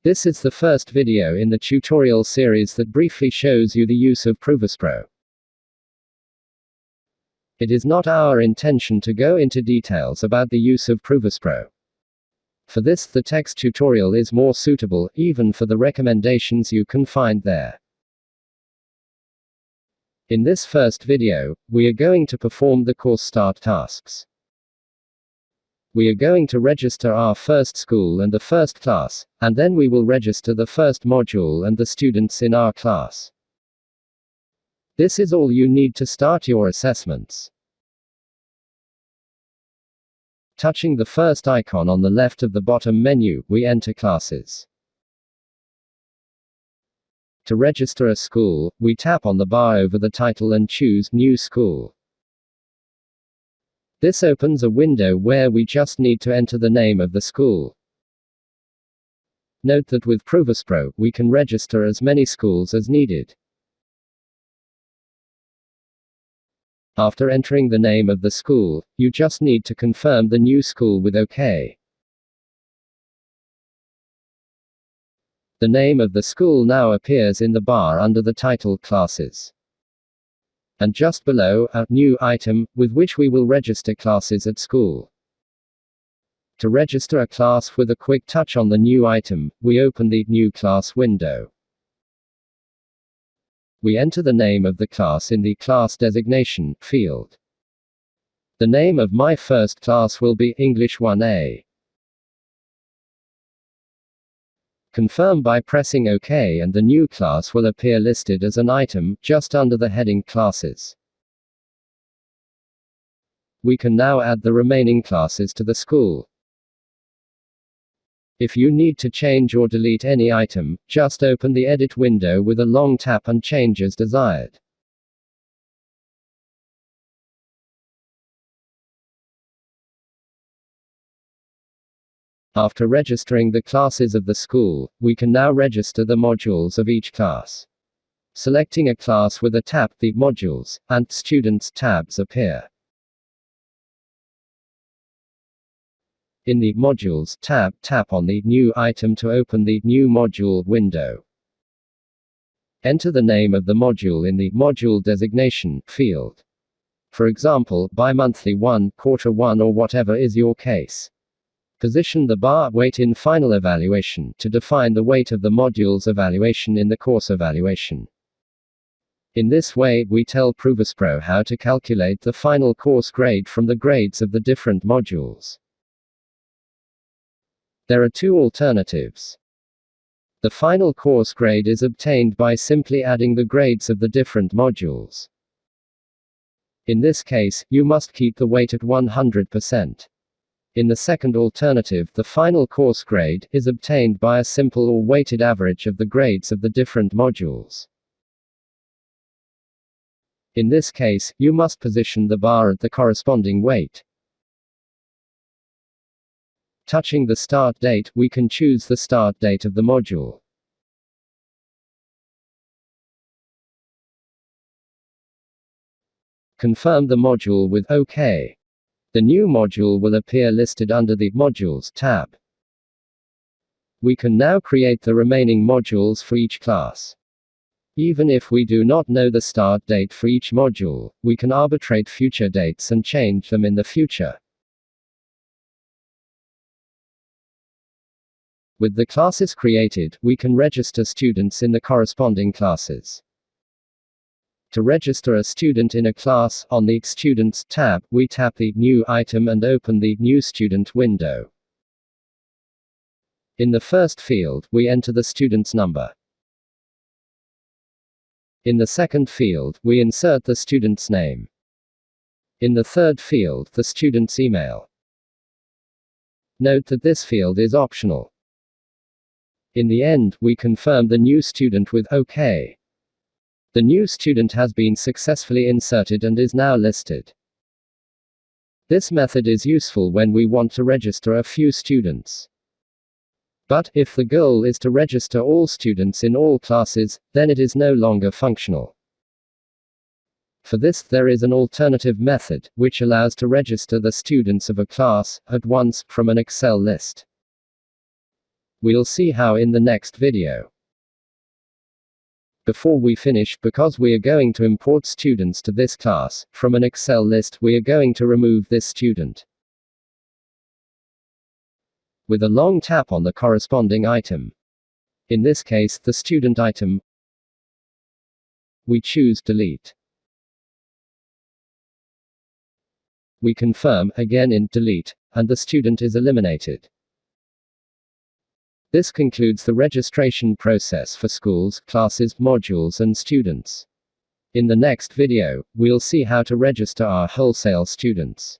This is the first video in the tutorial series that briefly shows you the use of ProVasPro. It is not our intention to go into details about the use of ProVasPro. For this, the text tutorial is more suitable, even for the recommendations you can find there. In this first video, we are going to perform the course start tasks. We are going to register our first school and the first class, and then we will register the first module and the students in our class. This is all you need to start your assessments. Touching the first icon on the left of the bottom menu, we enter classes. To register a school, we tap on the bar over the title and choose New School. This opens a window where we just need to enter the name of the school. Note that with ProVasPro, we can register as many schools as needed. After entering the name of the school, you just need to confirm the new school with OK. The name of the school now appears in the bar under the title Classes. And just below, a new item, with which we will register classes at school. To register a class with a quick touch on the new item, we open the New Class window. We enter the name of the class in the Class Designation field. The name of my first class will be English 1A. Confirm by pressing OK and the new class will appear listed as an item, just under the heading Classes. We can now add the remaining classes to the school. If you need to change or delete any item, just open the Edit window with a long tap and change as desired. After registering the classes of the school, we can now register the modules of each class. Selecting a class with a tap, the Modules and Students tabs appear. In the Modules tab, tap on the New item to open the New Module window. Enter the name of the module in the Module Designation field. For example, Bi-monthly 1, Quarter 1 or whatever is your case. Position the bar weight in Final Evaluation to define the weight of the module's evaluation in the course evaluation. In this way, we tell ProVasPro how to calculate the final course grade from the grades of the different modules. There are two alternatives. The final course grade is obtained by simply adding the grades of the different modules. In this case, you must keep the weight at 100%. In the second alternative, the final course grade is obtained by a simple or weighted average of the grades of the different modules. In this case, you must position the bar at the corresponding weight. Touching the start date, we can choose the start date of the module. Confirm the module with OK. The new module will appear listed under the Modules tab. We can now create the remaining modules for each class. Even if we do not know the start date for each module, we can arbitrate future dates and change them in the future. With the classes created, we can register students in the corresponding classes. To register a student in a class, on the Students tab, we tap the New item and open the New Student window. In the first field, we enter the student's number. In the second field, we insert the student's name. In the third field, the student's email. Note that this field is optional. In the end, we confirm the new student with OK. The new student has been successfully inserted and is now listed. This method is useful when we want to register a few students. But, if the goal is to register all students in all classes, then it is no longer functional. For this, there is an alternative method, which allows to register the students of a class, at once, from an Excel list. We'll see how in the next video. Before we finish, because we are going to import students to this class, from an Excel list, we are going to remove this student. With a long tap on the corresponding item. In this case, the student item, we choose Delete. We confirm, again in Delete, and the student is eliminated. This concludes the registration process for schools, classes, modules, and students. In the next video, we'll see how to register our wholesale students.